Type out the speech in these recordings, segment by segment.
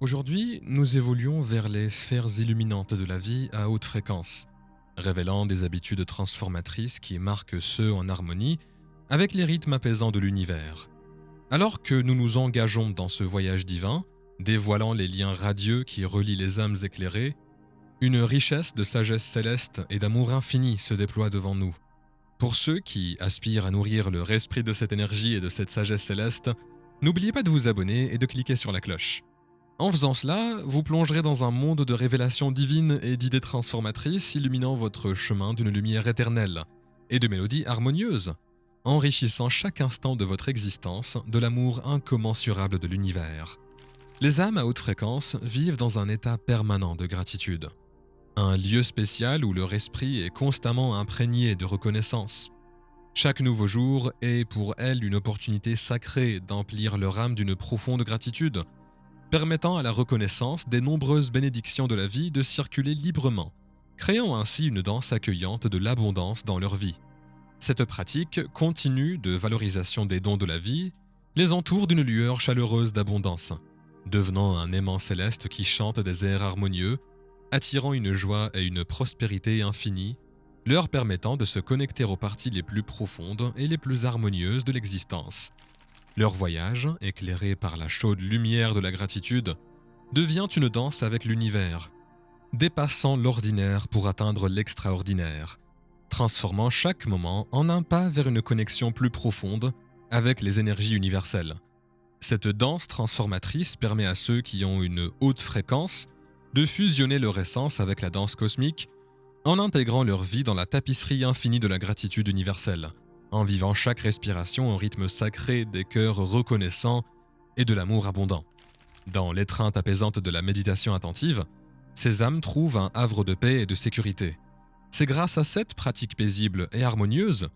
Aujourd'hui, nous évoluons vers les sphères illuminantes de la vie à haute fréquence, révélant des habitudes transformatrices qui marquent ceux en harmonie avec les rythmes apaisants de l'univers. Alors que nous nous engageons dans ce voyage divin, dévoilant les liens radieux qui relient les âmes éclairées, une richesse de sagesse céleste et d'amour infini se déploie devant nous. Pour ceux qui aspirent à nourrir leur esprit de cette énergie et de cette sagesse céleste, n'oubliez pas de vous abonner et de cliquer sur la cloche. En faisant cela, vous plongerez dans un monde de révélations divines et d'idées transformatrices illuminant votre chemin d'une lumière éternelle et de mélodies harmonieuses, enrichissant chaque instant de votre existence de l'amour incommensurable de l'univers. Les âmes à haute fréquence vivent dans un état permanent de gratitude, un lieu spécial où leur esprit est constamment imprégné de reconnaissance. Chaque nouveau jour est pour elles une opportunité sacrée d'emplir leur âme d'une profonde gratitude, permettant à la reconnaissance des nombreuses bénédictions de la vie de circuler librement, créant ainsi une danse accueillante de l'abondance dans leur vie. Cette pratique continue de valorisation des dons de la vie les entoure d'une lueur chaleureuse d'abondance, devenant un aimant céleste qui chante des airs harmonieux, attirant une joie et une prospérité infinie, leur permettant de se connecter aux parties les plus profondes et les plus harmonieuses de l'existence. Leur voyage, éclairé par la chaude lumière de la gratitude, devient une danse avec l'univers, dépassant l'ordinaire pour atteindre l'extraordinaire, transformant chaque moment en un pas vers une connexion plus profonde avec les énergies universelles. Cette danse transformatrice permet à ceux qui ont une haute fréquence de fusionner leur essence avec la danse cosmique en intégrant leur vie dans la tapisserie infinie de la gratitude universelle, en vivant chaque respiration au rythme sacré des cœurs reconnaissants et de l'amour abondant. Dans l'étreinte apaisante de la méditation attentive, ces âmes trouvent un havre de paix et de sécurité. C'est grâce à cette pratique paisible et harmonieuse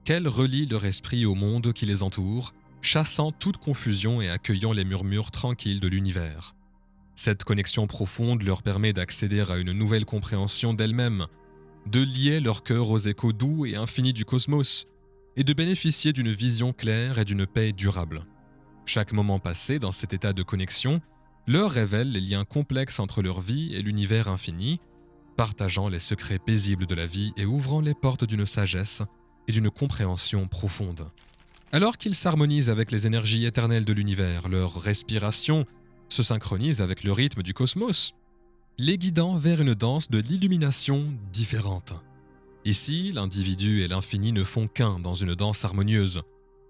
qu'elles relient leur esprit au monde qui les entoure, chassant toute confusion et accueillant les murmures tranquilles de l'univers. Cette connexion profonde leur permet d'accéder à une nouvelle compréhension d'elles-mêmes, de lier leur cœur aux échos doux et infinis du cosmos, et de bénéficier d'une vision claire et d'une paix durable. Chaque moment passé dans cet état de connexion leur révèle les liens complexes entre leur vie et l'univers infini, partageant les secrets paisibles de la vie et ouvrant les portes d'une sagesse et d'une compréhension profonde. Alors qu'ils s'harmonisent avec les énergies éternelles de l'univers, leur respiration se synchronise avec le rythme du cosmos, les guidant vers une danse de l'illumination différente. Ici, l'individu et l'infini ne font qu'un dans une danse harmonieuse,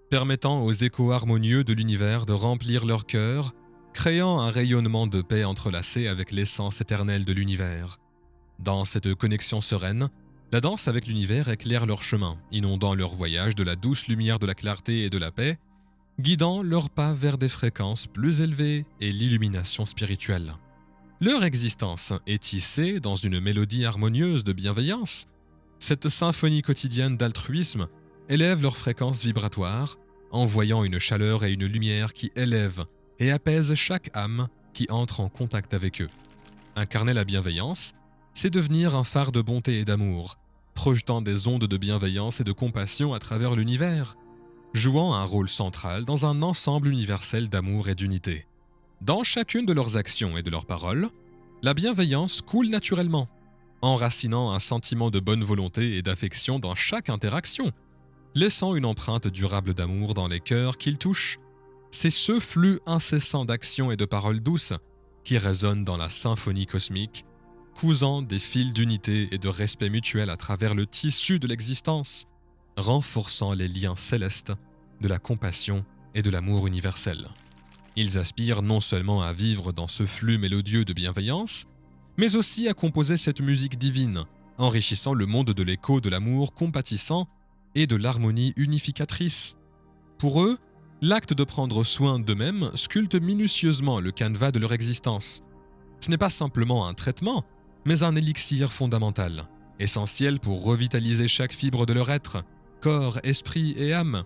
permettant aux échos harmonieux de l'univers de remplir leur cœur, créant un rayonnement de paix entrelacé avec l'essence éternelle de l'univers. Dans cette connexion sereine, la danse avec l'univers éclaire leur chemin, inondant leur voyage de la douce lumière de la clarté et de la paix, guidant leurs pas vers des fréquences plus élevées et l'illumination spirituelle. Leur existence est tissée dans une mélodie harmonieuse de bienveillance. Cette symphonie quotidienne d'altruisme élève leur fréquence vibratoire, envoyant une chaleur et une lumière qui élèvent et apaisent chaque âme qui entre en contact avec eux. Incarner la bienveillance, c'est devenir un phare de bonté et d'amour, projetant des ondes de bienveillance et de compassion à travers l'univers, jouant un rôle central dans un ensemble universel d'amour et d'unité. Dans chacune de leurs actions et de leurs paroles, la bienveillance coule naturellement, enracinant un sentiment de bonne volonté et d'affection dans chaque interaction, laissant une empreinte durable d'amour dans les cœurs qu'ils touchent. C'est ce flux incessant d'actions et de paroles douces qui résonne dans la symphonie cosmique, cousant des fils d'unité et de respect mutuel à travers le tissu de l'existence, renforçant les liens célestes de la compassion et de l'amour universel. Ils aspirent non seulement à vivre dans ce flux mélodieux de bienveillance, mais aussi à composer cette musique divine, enrichissant le monde de l'écho de l'amour compatissant et de l'harmonie unificatrice. Pour eux, l'acte de prendre soin d'eux-mêmes sculpte minutieusement le canevas de leur existence. Ce n'est pas simplement un traitement, mais un élixir fondamental, essentiel pour revitaliser chaque fibre de leur être, corps, esprit et âme.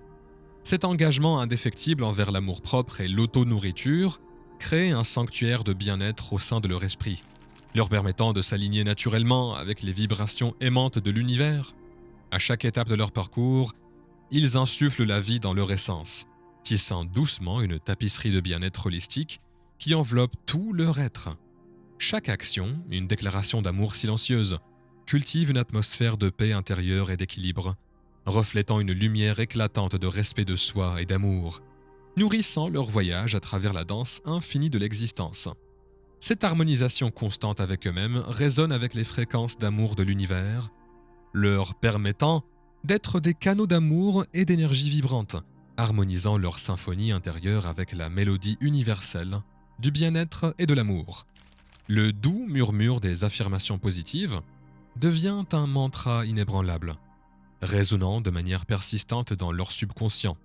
Cet engagement indéfectible envers l'amour-propre et l'auto-nourriture crée un sanctuaire de bien-être au sein de leur esprit, leur permettant de s'aligner naturellement avec les vibrations aimantes de l'univers. À chaque étape de leur parcours, ils insufflent la vie dans leur essence, tissant doucement une tapisserie de bien-être holistique qui enveloppe tout leur être. Chaque action, une déclaration d'amour silencieuse, cultive une atmosphère de paix intérieure et d'équilibre, reflétant une lumière éclatante de respect de soi et d'amour, nourrissant leur voyage à travers la danse infinie de l'existence. Cette harmonisation constante avec eux-mêmes résonne avec les fréquences d'amour de l'univers, leur permettant d'être des canaux d'amour et d'énergie vibrante, harmonisant leur symphonie intérieure avec la mélodie universelle du bien-être et de l'amour. Le doux murmure des affirmations positives devient un mantra inébranlable, résonnant de manière persistante dans leur subconscient.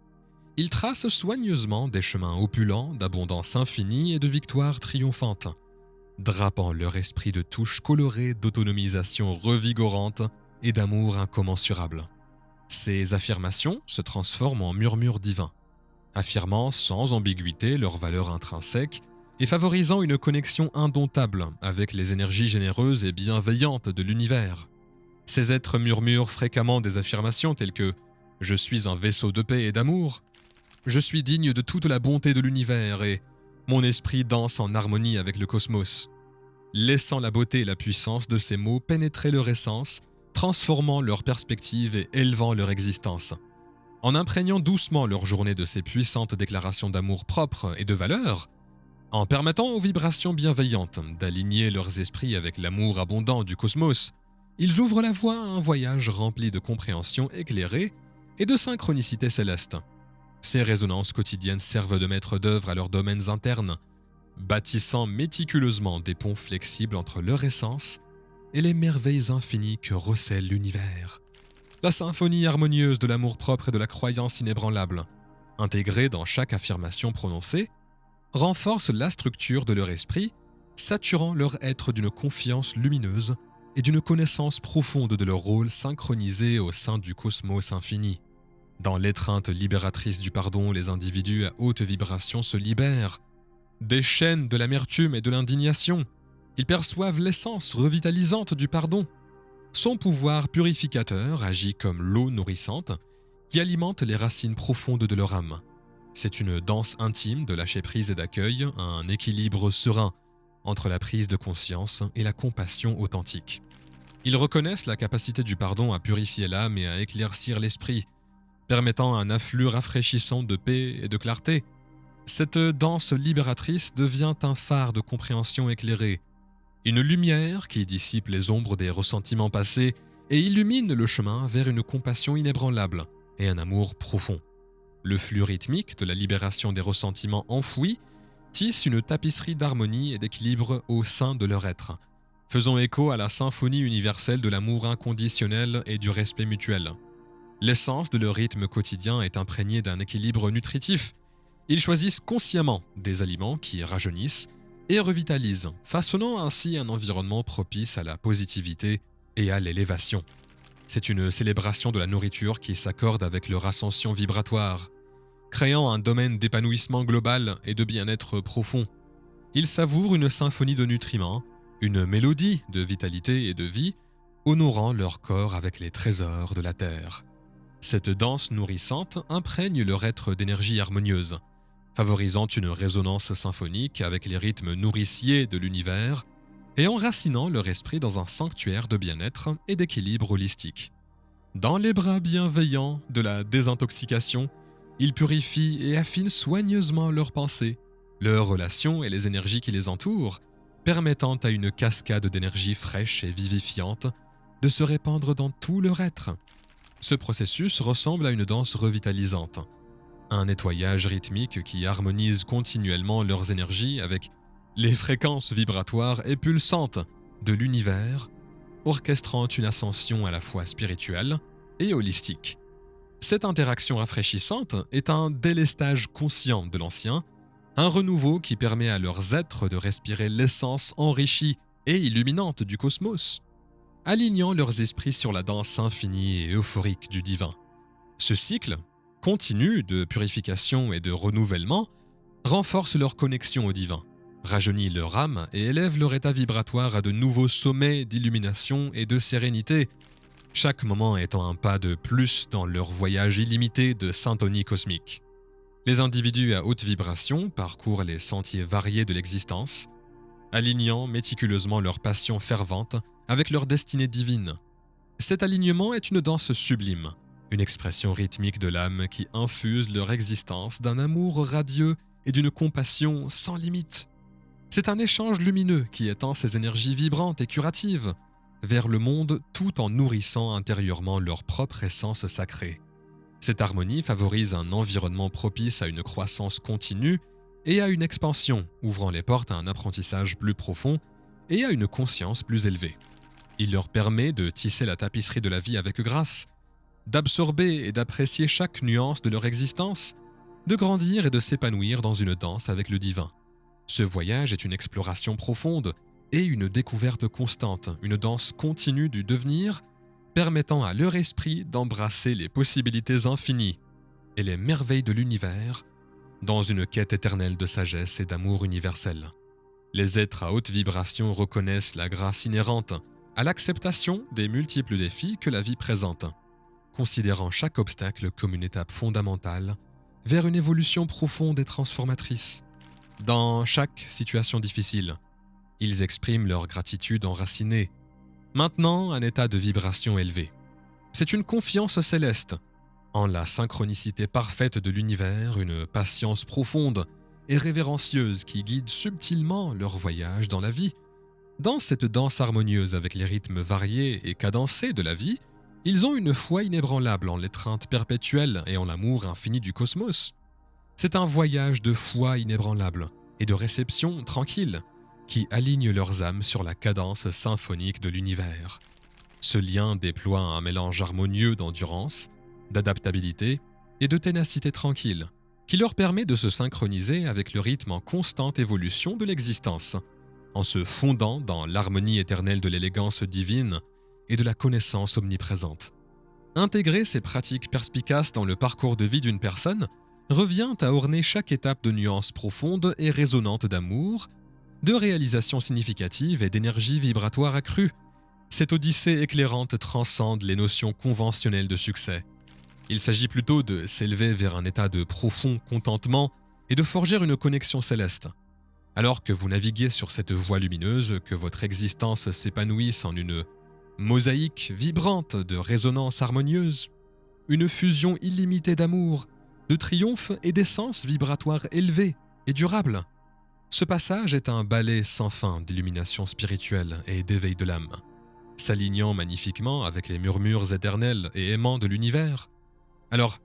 Ils tracent soigneusement des chemins opulents d'abondance infinie et de victoire triomphante, drapant leur esprit de touches colorées d'autonomisation revigorante et d'amour incommensurable. Ces affirmations se transforment en murmures divins, affirmant sans ambiguïté leur valeur intrinsèque et favorisant une connexion indomptable avec les énergies généreuses et bienveillantes de l'univers. Ces êtres murmurent fréquemment des affirmations telles que « Je suis un vaisseau de paix et d'amour »,« Je suis digne de toute la bonté de l'univers » et « Mon esprit danse en harmonie avec le cosmos », laissant la beauté et la puissance de ces mots pénétrer leur essence, transformant leur perspective et élevant leur existence. En imprégnant doucement leur journée de ces puissantes déclarations d'amour propre et de valeur, en permettant aux vibrations bienveillantes d'aligner leurs esprits avec l'amour abondant du cosmos, ils ouvrent la voie à un voyage rempli de compréhension éclairée et de synchronicité céleste. Ces résonances quotidiennes servent de maître d'œuvre à leurs domaines internes, bâtissant méticuleusement des ponts flexibles entre leur essence et les merveilles infinies que recèle l'univers. La symphonie harmonieuse de l'amour-propre et de la croyance inébranlable, intégrée dans chaque affirmation prononcée, renforce la structure de leur esprit, saturant leur être d'une confiance lumineuse et d'une connaissance profonde de leur rôle synchronisé au sein du cosmos infini. Dans l'étreinte libératrice du pardon, les individus à haute vibration se libèrent des chaînes de l'amertume et de l'indignation. Ils perçoivent l'essence revitalisante du pardon. Son pouvoir purificateur agit comme l'eau nourrissante qui alimente les racines profondes de leur âme. C'est une danse intime de lâcher-prise et d'accueil, un équilibre serein entre la prise de conscience et la compassion authentique. Ils reconnaissent la capacité du pardon à purifier l'âme et à éclaircir l'esprit, permettant un afflux rafraîchissant de paix et de clarté. Cette danse libératrice devient un phare de compréhension éclairée, une lumière qui dissipe les ombres des ressentiments passés et illumine le chemin vers une compassion inébranlable et un amour profond. Le flux rythmique de la libération des ressentiments enfouis tisse une tapisserie d'harmonie et d'équilibre au sein de leur être, faisant écho à la symphonie universelle de l'amour inconditionnel et du respect mutuel. L'essence de leur rythme quotidien est imprégnée d'un équilibre nutritif. Ils choisissent consciemment des aliments qui rajeunissent et revitalisent, façonnant ainsi un environnement propice à la positivité et à l'élévation. C'est une célébration de la nourriture qui s'accorde avec leur ascension vibratoire, créant un domaine d'épanouissement global et de bien-être profond. Ils savourent une symphonie de nutriments, une mélodie de vitalité et de vie, honorant leur corps avec les trésors de la terre. Cette danse nourrissante imprègne leur être d'énergie harmonieuse, favorisant une résonance symphonique avec les rythmes nourriciers de l'univers et enracinant leur esprit dans un sanctuaire de bien-être et d'équilibre holistique. Dans les bras bienveillants de la désintoxication, ils purifient et affinent soigneusement leurs pensées, leurs relations et les énergies qui les entourent, permettant à une cascade d'énergie fraîche et vivifiante de se répandre dans tout leur être. Ce processus ressemble à une danse revitalisante, un nettoyage rythmique qui harmonise continuellement leurs énergies avec les fréquences vibratoires et pulsantes de l'univers, orchestrant une ascension à la fois spirituelle et holistique. Cette interaction rafraîchissante est un délestage conscient de l'ancien, un renouveau qui permet à leurs êtres de respirer l'essence enrichie et illuminante du cosmos, alignant leurs esprits sur la danse infinie et euphorique du divin. Ce cycle, continu de purification et de renouvellement, renforce leur connexion au divin, rajeunit leur âme et élève leur état vibratoire à de nouveaux sommets d'illumination et de sérénité, chaque moment étant un pas de plus dans leur voyage illimité de syntonie cosmique. Les individus à haute vibration parcourent les sentiers variés de l'existence, alignant méticuleusement leur passion fervente avec leur destinée divine. Cet alignement est une danse sublime, une expression rythmique de l'âme qui infuse leur existence d'un amour radieux et d'une compassion sans limite. C'est un échange lumineux qui étend ses énergies vibrantes et curatives vers le monde tout en nourrissant intérieurement leur propre essence sacrée. Cette harmonie favorise un environnement propice à une croissance continue et à une expansion, ouvrant les portes à un apprentissage plus profond et à une conscience plus élevée. Il leur permet de tisser la tapisserie de la vie avec grâce, d'absorber et d'apprécier chaque nuance de leur existence, de grandir et de s'épanouir dans une danse avec le divin. Ce voyage est une exploration profonde et une découverte constante, une danse continue du devenir, permettant à leur esprit d'embrasser les possibilités infinies et les merveilles de l'univers dans une quête éternelle de sagesse et d'amour universel. Les êtres à haute vibration reconnaissent la grâce inhérente à l'acceptation des multiples défis que la vie présente, considérant chaque obstacle comme une étape fondamentale vers une évolution profonde et transformatrice. Dans chaque situation difficile, ils expriment leur gratitude enracinée, maintenant un état de vibration élevé. C'est une confiance céleste en la synchronicité parfaite de l'univers, une patience profonde et révérencieuse qui guide subtilement leur voyage dans la vie. Dans cette danse harmonieuse avec les rythmes variés et cadencés de la vie, ils ont une foi inébranlable en l'étreinte perpétuelle et en l'amour infini du cosmos. C'est un voyage de foi inébranlable et de réception tranquille qui aligne leurs âmes sur la cadence symphonique de l'univers. Ce lien déploie un mélange harmonieux d'endurance, d'adaptabilité et de ténacité tranquille, qui leur permet de se synchroniser avec le rythme en constante évolution de l'existence, en se fondant dans l'harmonie éternelle de l'élégance divine et de la connaissance omniprésente. Intégrer ces pratiques perspicaces dans le parcours de vie d'une personne revient à orner chaque étape de nuances profondes et résonantes d'amour, de réalisations significatives et d'énergie vibratoire accrue. Cette odyssée éclairante transcende les notions conventionnelles de succès. Il s'agit plutôt de s'élever vers un état de profond contentement et de forger une connexion céleste. Alors que vous naviguez sur cette voie lumineuse, que votre existence s'épanouisse en une mosaïque vibrante de résonances harmonieuses, une fusion illimitée d'amour, de triomphe et d'essence vibratoire élevée et durable. Ce passage est un ballet sans fin d'illumination spirituelle et d'éveil de l'âme, s'alignant magnifiquement avec les murmures éternels et aimants de l'univers. Alors,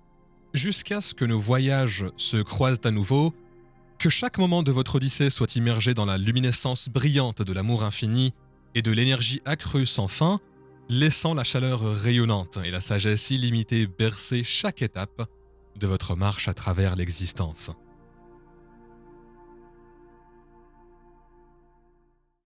jusqu'à ce que nos voyages se croisent à nouveau, que chaque moment de votre odyssée soit immergé dans la luminescence brillante de l'amour infini et de l'énergie accrue sans fin, laissant la chaleur rayonnante et la sagesse illimitée bercer chaque étape de votre marche à travers l'existence.